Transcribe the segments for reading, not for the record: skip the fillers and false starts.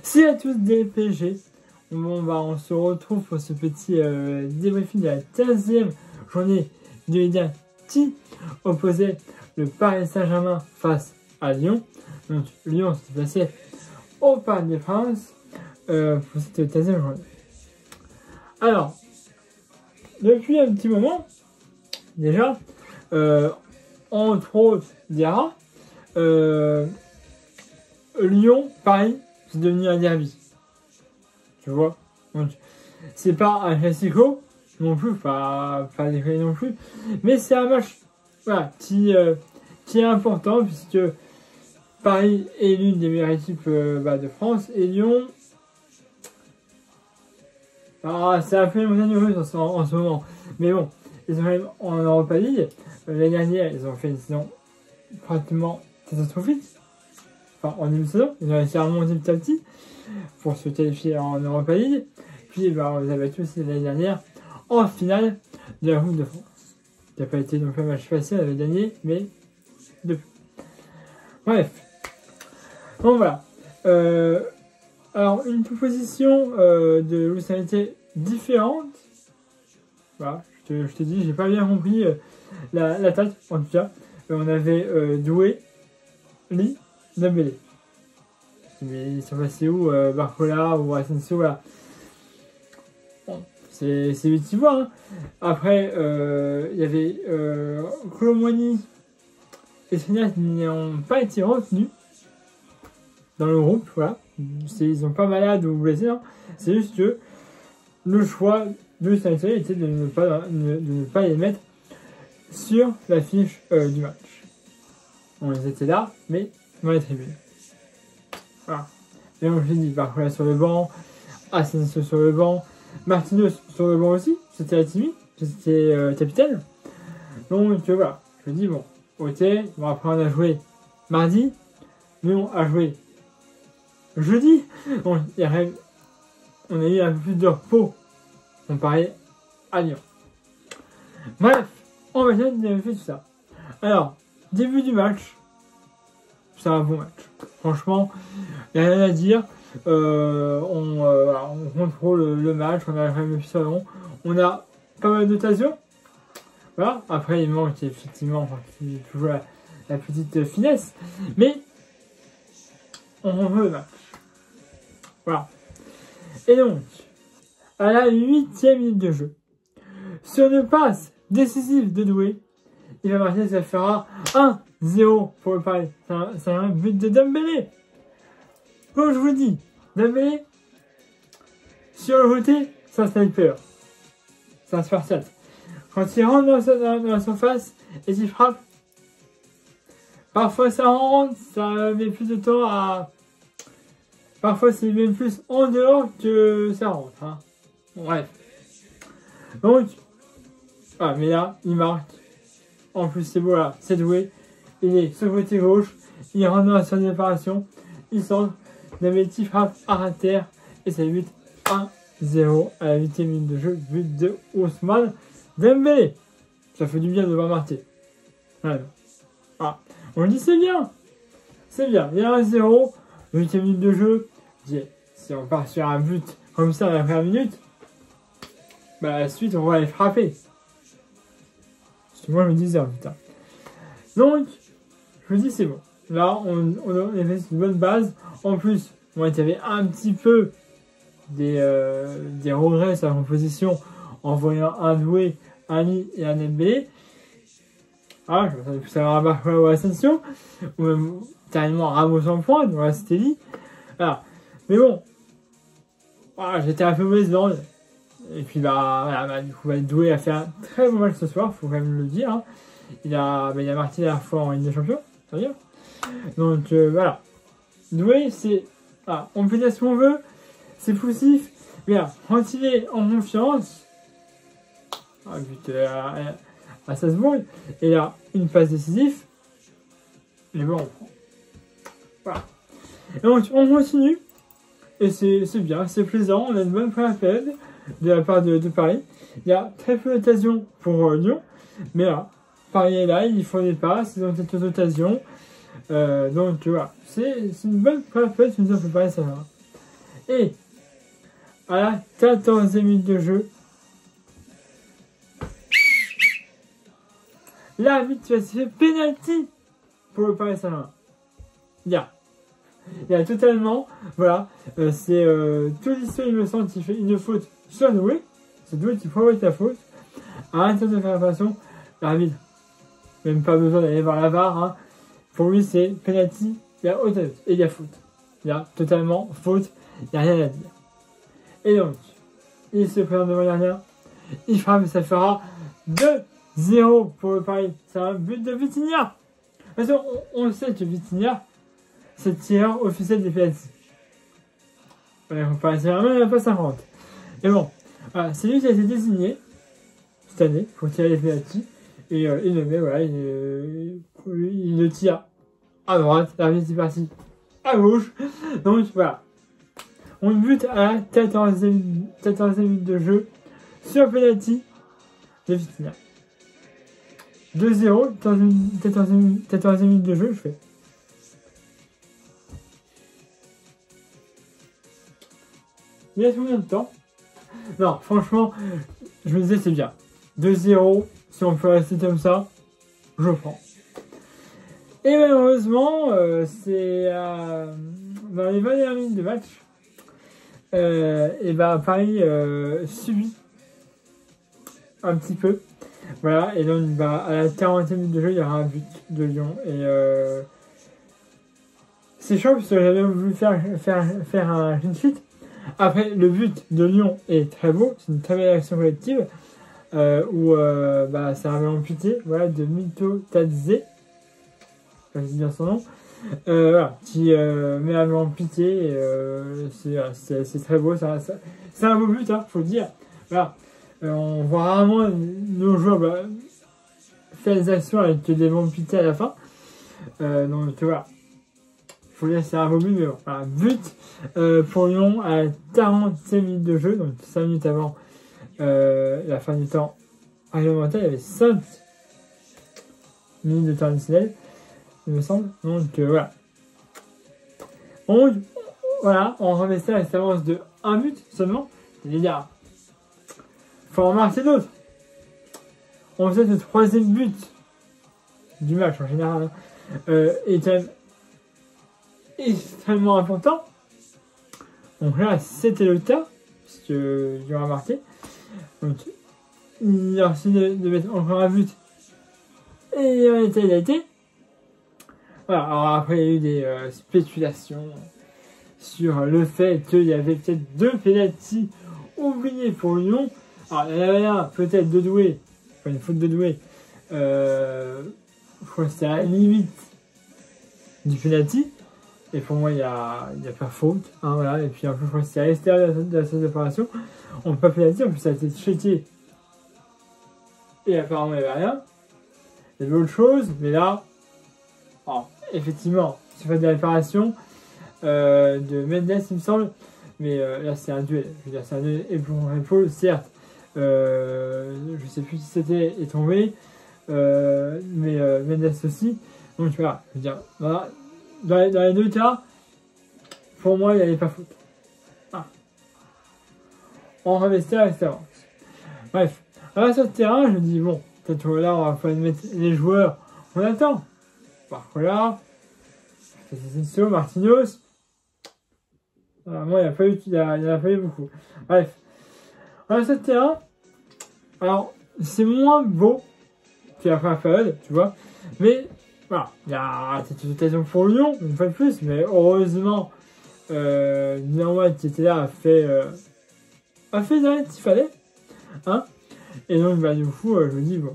Salut à tous des PG. On se retrouve pour ce petit débriefing de la 15e journée de Ligue 1 qui opposait le Paris Saint-Germain face à Lyon. Donc Lyon s'est placé au Parc des Princes pour cette 15e journée. Alors, depuis un petit moment, déjà, entre autres Diarra, Lyon-Paris, c'est devenu un derby. Tu vois, donc c'est pas un classico non plus, pas déconner non plus, mais c'est un match voilà, qui est important puisque Paris est l'une des meilleures équipes de France et Lyon, c'est un peu les montagnes russes en ce moment, mais bon, ils sont quand même en Europa League. L'année dernière, ils ont fait une saison pratiquement catastrophique. Enfin, en début de saison, ils ont réussi à remonter petit à petit pour se qualifier en Europa League. Puis, vous avez tous aussi l'année dernière en finale de la Coupe de France. Qui n'a pas été non plus un match facile, l'année dernière, mais depuis. Bref. Donc voilà. Alors, une proposition de Luis Enrique différente. Voilà, je te dis, j'ai pas bien compris l'attaque, en tout cas. On avait Doué, Lee, Dembélé. Mais ils sont passés où Barcola ou Asensio, voilà. Bon, c'est vite y voir. Hein. Après, il y avait Colomboigny et Senior qui n'ont pas été retenus dans le groupe, voilà. Ils sont pas malades ou blessés, hein. C'est juste que le choix de Saint-Étienne était de ne pas les mettre sur la fiche du match. On les était là, mais dans les tribunes. Voilà. Et comme je l'ai dit, Barcola sur le banc, Asensio sur le banc, Martinez sur le banc aussi, c'était Hatimi, c'était capitaine. Donc voilà, je me dis bon, ok, bon après on a joué mardi, mais on a joué jeudi, donc on a eu un peu plus de repos comparé à Lyon. Bref, on va essayer de faire tout ça. Alors, début du match, c'est un bon match. Franchement, il n'y a rien à dire. On contrôle le match, on a quand même le salon. On a pas mal d'occasions. Voilà. Après, il manque effectivement toujours la petite finesse. Mais on veut le match. Voilà. Et donc, à la 8e minute de jeu, sur une passe décisive de Doué, il va marquer, ça fera 1-0 pour le Paris. C'est un but de Dembélé. Comme je vous dis, Dembélé, sur le côté, c'est un sniper. C'est un Spartiate. Quand il rentre dans la surface et qu'il frappe, parfois ça rentre, ça met plus de temps à... Parfois c'est même plus en dehors que ça rentre. Hein. Bref. Donc, mais là, il marque. En plus, c'est beau là, c'est Doué. Il est sur le côté gauche, il rentre dans la zone de séparation, il sort d'un petit frappe à terre et c'est 8-1-0 à la 8e minute de jeu, but de Ousmane Dembélé. Ça fait du bien de voir marquer. Voilà. On dit c'est bien, il y a 1-0, 8e minute de jeu. Si on part sur un but comme ça à la première minute, la suite on va les frapper. Moi je me disais putain. Donc, je me dis c'est bon. Là, on a fait une bonne base. En plus, moi, il y avait un petit peu des regrets sur la composition en voyant un Doué, un Lee et un Dembélé. Je m'attendais plus à avoir un Barcola ou Asensio. Ou même carrément Ramos en pointe. Voilà, c'était Lee. Voilà. Mais bon, j'étais un peu mauvaise langue. Et puis du coup, Doué a fait un très bon match ce soir, faut quand même le dire. Hein. Il a marqué la dernière fois en Ligue des Champions, ça veut dire. Donc voilà. Doué, c'est. On peut dire ce qu'on veut, c'est poussif. Mais quand il est en confiance, but à Salzbourg, et là, une passe décisive, et bon, on prend. Voilà. Et donc on continue, et c'est bien, c'est plaisant, on a une bonne première période de la part de Paris. Il y a très peu d'occasions pour Lyon, mais là, Paris est là, ils font des passes, ils ont quelques occasions. Donc voilà, c'est une bonne première période qui nous a préparé ça. Et à la 14e minute de jeu, l'arbitre va se faire pénalty pour le Paris Saint-Germain. Il y a totalement, voilà, c'est Tolisso, il me semble, qui fait une faute sur Doué. C'est Doué qui provoque la faute. À l'intérieur de faire la façon, l'arbitre, même pas besoin d'aller voir la VAR, hein. Pour lui, c'est penalty, il y a autre et il y a faute. Il y a totalement faute, il n'y a rien à dire. Et donc, il se présente devant le gardien, il frappe, ça fera 2-0 pour le Paris. C'est un but de Vitinha. Parce qu'on sait que Vitinha, c'est le tireur officiel des penalty. Voilà, on Paris Saint-Germain, il n'y a pas 50. Et bon, voilà, c'est lui qui a été désigné cette année pour tirer les penalty. Et il le met, voilà, il le tire à droite, l'arbitre est parti à gauche. Donc voilà. On bute à la 14e minute de jeu sur penalty de Vitinha. 2-0, 14e minute de jeu, je fais. Il y a combien de temps? Non, franchement, je me disais c'est bien. 2-0, si on peut rester comme ça, je prends. Et malheureusement, c'est dans les 20 dernières minutes de match, et Paris subit un petit peu. Voilà, et donc à la 40e minute de jeu, il y aura un but de Lyon. Et c'est chaud parce que j'avais voulu faire un clean sheet. Après, le but de Lyon est très beau, c'est une très belle action collective. Où c'est un ballon amputé, voilà, de Mito Tadze, je dis bien son nom, voilà, qui met un ballon amputé, c'est très beau, c'est un beau but, hein, faut le dire. Voilà, on voit rarement nos joueurs faire des actions avec des ballons amputés à la fin, donc voilà. Faut dire que c'est un beau but, mais bon, voilà, but pour Lyon à 45 minutes de jeu, donc 5 minutes avant la fin du temps réglementaire, il y avait 5 minutes de temps additionnel, il me semble. Donc voilà. On remet ça à cette avance de 1 but seulement. C'est-à-dire, faut en marquer d'autres. On faisait le 3e but du match en général, est quand même extrêmement important. Donc là, c'était le cas, puisque il aura marqué. Donc, il a reçu de mettre encore un but. Et en été, il a été. Voilà, alors après, il y a eu des spéculations sur le fait qu'il y avait peut-être 2 pénaltys oubliés pour Lyon. Alors, il y en avait un, peut-être de Doué, enfin une faute de Doué. Je crois que c'est à la limite du pénalty. Et pour moi, il n'y a pas faute. Hein, voilà. Et puis, en plus, je crois que c'est à l'extérieur de la salle d'opération. On ne peut pas pénalty, en plus, ça a été checké. Et apparemment, il n'y avait rien. Il y avait autre chose, mais là, effectivement, c'est fait de la réparation de Mendes, il me semble. Mais là, c'est un duel. Je veux dire, c'est un duel épaule, certes. Je ne sais plus qui c'était est tombé. Mais Mendes aussi. Donc, voilà. Je veux dire, voilà. Dans les deux cas, pour moi, il n'y avait pas faute. On revestait à l'extérieur. Bref, là sur le terrain, je me dis, bon, peut-être là, on va falloir mettre les joueurs. On attend. Voilà, c'est Marquinhos. Moi, il n'y a pas eu beaucoup. Bref, là sur le terrain, alors, c'est moins beau que la première période, tu vois, mais voilà, il y a cette occasion pour Lyon, une fois de plus, mais heureusement, Normal qui était là a fait ce qu'il fallait, hein. Et donc, du coup, je me dis, bon,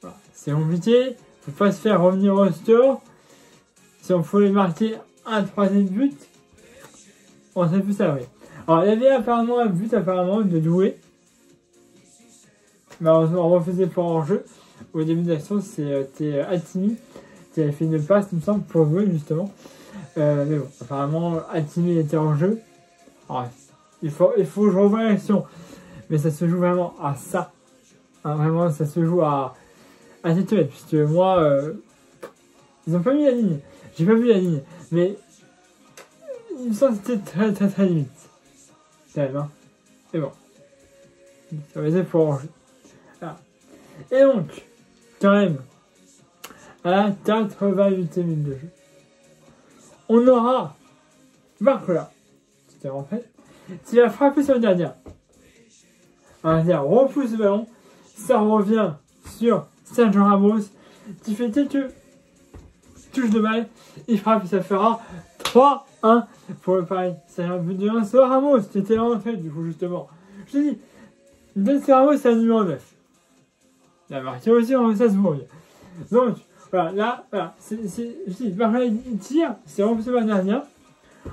voilà, c'est compliqué, faut pas se faire revenir au score. Si on pouvait marquer un 3e but, on serait plus salarié. Alors, il y avait apparemment un but de Doué. Malheureusement, on refaisait pour hors-jeu. Au début de l'action, c'était Hakimi qui avait fait une passe, il me semble, pour jouer justement. Mais bon, apparemment, Hakimi était en jeu. Alors, il faut que je revoie l'action. Mais ça se joue vraiment à ça. Hein, vraiment, ça se joue à cette mètres. Puisque moi, ils n'ont pas mis la ligne. J'ai pas vu la ligne. Mais il me semble que c'était très très très limite. quand même, hein. Et bon. Ça va être pour ranger. Voilà. Et donc, quand même, à la 88e minute de jeu, on aura Barcola, c'était en fait, qui va frapper sur le gardien. Un gardien repousse le ballon, ça revient sur Sergio Ramos, qui fait quelques touches de balle, il frappe et ça fera 3-1 pour le Paris. C'est un but de 1 sur Ramos, qui était là en fait, du coup, justement. Je te dis, Sergio Ramos, c'est un numéro 9. Il a marqué aussi en Salzbourg. Donc, voilà, là, voilà, je dis, Barcola, il tire, c'est repoussé par le gardien.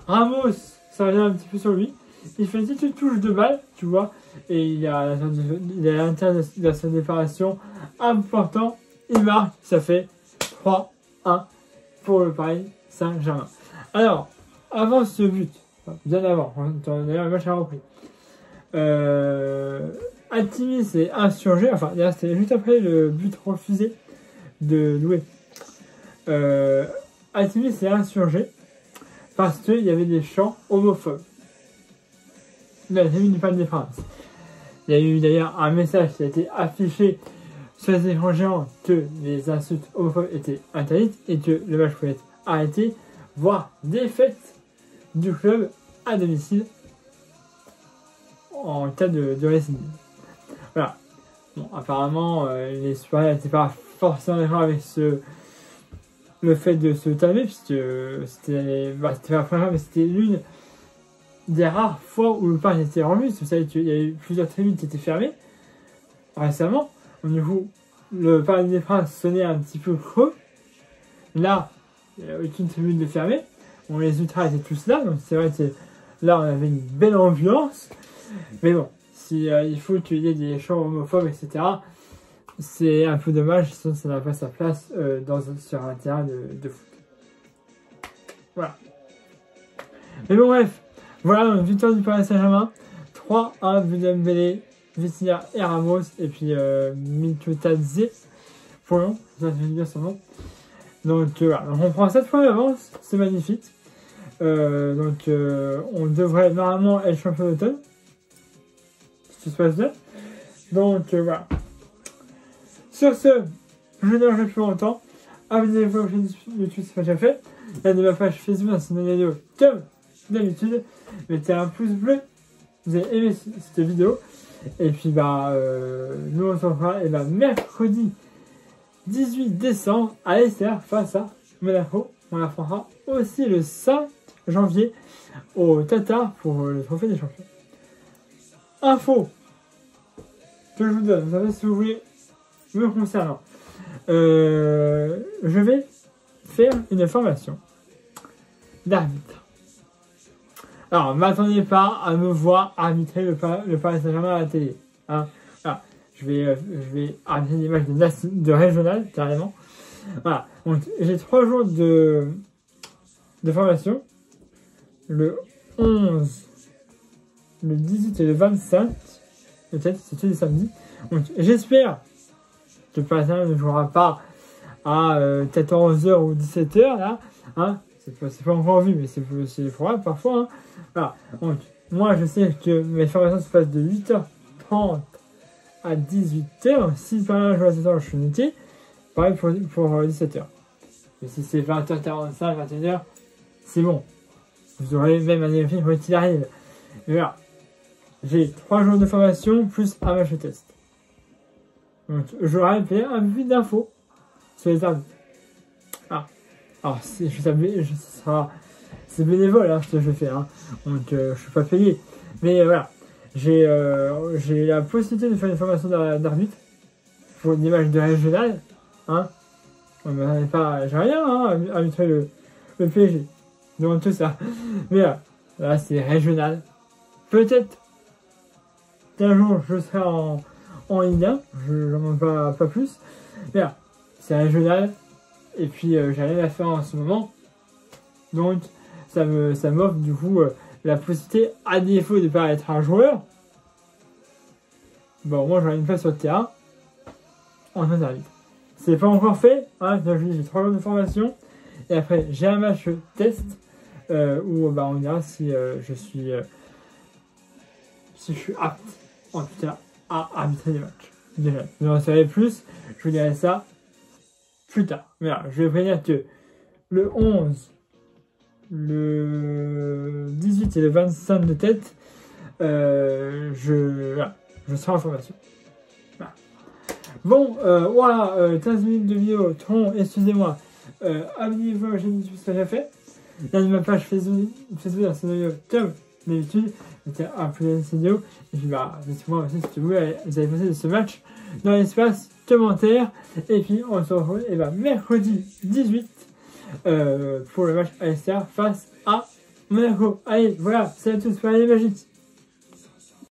Ramos, ça revient un petit peu sur lui. Il fait une petite touche de balle, tu vois, et il a l'intérieur de sa déparation important. Il marque, ça fait 3-1 pour le Paris Saint-Germain. Alors, avant ce but, bien avant, d'ailleurs le match a repris. Hakimi s'est insurgé, enfin, c'était juste après le but refusé de Doué. Hakimi s'est insurgé parce qu'il y avait des chants homophobes. Là, j'ai vu du Parc des Princes. Il y a eu d'ailleurs un message qui a été affiché sur les écrans géants que les insultes homophobes étaient interdites et que le match pouvait être arrêté, voire défaite du club à domicile en cas de récidive. Voilà. Bon, apparemment, les supérieurs n'étaient pas forcément d'accord avec le fait de se calmer, puisque c'était pas la première fois, mais c'était l'une des rares fois où le parc était revu. Vous savez qu'il y a eu plusieurs tribunes qui étaient fermées récemment. Donc, du coup, le Parc des Princes sonnait un petit peu creux. Là, il n'y a aucune tribune de fermée. Bon, les ultras étaient tous là, donc c'est vrai que là, on avait une belle ambiance. Mais bon, si il faut qu'il y ait des chants homophobes, etc., c'est un peu dommage, sinon ça n'a pas sa place sur un terrain de foot. Voilà. Mais bon, bref. Voilà, une victoire du Paris Saint-Germain. 3-1, but d'Embélé, Vitinha et Ramos. Et puis Mikotadze. Pour long, ça fait bien son nom. Donc voilà, donc, on prend 7 points d'avance. C'est magnifique. On devrait normalement être champion d'automne. Si tout se passe bien. Donc voilà. Sur ce, je ne dérange plus longtemps. Abonnez-vous à la chaîne YouTube si ce n'est pas déjà fait. Il y a de ma page Facebook dans cette vidéo comme d'habitude. Mettez un pouce bleu. Vous avez aimé cette vidéo. Et puis nous on se retrouvera mercredi 18 décembre à l'ESR face à Monaco. On affrontera aussi le 5 janvier au Qatar pour le trophée des champions. Info que je vous donne, vous savez si vous voulez me concernant. Je vais faire une formation d'arbitre. Alors, ne m'attendez pas à me voir arbitrer le Paris Saint-Germain à la télé. Hein. Voilà. Je vais arbitrer des matchs de régional, carrément. Voilà. Donc, j'ai 3 jours de formation. Le 11, le 18 et le 25. Peut-être, c'est tous les samedis. Donc, j'espère que le Paris Saint-Germain ne jouera pas à 14h ou 17h, là. Hein. C'est pas encore vu, mais c'est probable parfois. Hein. Voilà. Donc, moi, je sais que mes formations se passent de 8h30 à 18h. Si par là, je joue à 17h, je suis noté. Pareil pour 17h. Mais si c'est 20h45, 21h, c'est bon. Vous aurez même un débriefing quand il arrive. Et voilà. J'ai 3 jours de formation plus un match de test. Donc, j'aurai un peu plus d'infos sur les arbitres. Alors, c'est bénévole, hein, ce que je fais, hein. Donc je suis pas payé. Mais voilà, j'ai la possibilité de faire une formation d'arbitre pour des matchs de régional. Hein. J'ai rien hein, à arbitrer le PSG. Donc tout ça. Mais là c'est régional. Peut-être qu'un jour je serai en Ligue 1, je n'en demande pas plus. Mais là, c'est régional. Et puis j'ai rien à faire en ce moment. Donc ça m'offre du coup la possibilité, à défaut de ne pas être un joueur, bon moi j'aurai une place sur le terrain en tant qu'arbitre. C'est pas encore fait, hein, j'ai 3 jours de formation. Et après j'ai un match test où on verra si je suis si je suis apte, en tout cas, à arbitrer des matchs. Déjà, je en saurai plus, je vous dirai ça plus tard. Mais voilà, je vais prévenir que le 11, le 18 et le 25 de tête, je serai en formation. Voilà. Bon, voilà, 15 minutes de vidéo. Excusez-moi. Abonnez-vous à ma chaîne YouTube, ce que j'ai fait. Là, de ma page Facebook, dans cette vidéo, comme d'habitude. C'était un peu de cette vidéo. Et puis, dites-moi aussi si vous avez pensé de ce match dans l'espace commentaire. Et puis, on se retrouve mercredi 18 pour le match ASR face à Monaco. Allez, voilà, c'est à tous pour les magiques.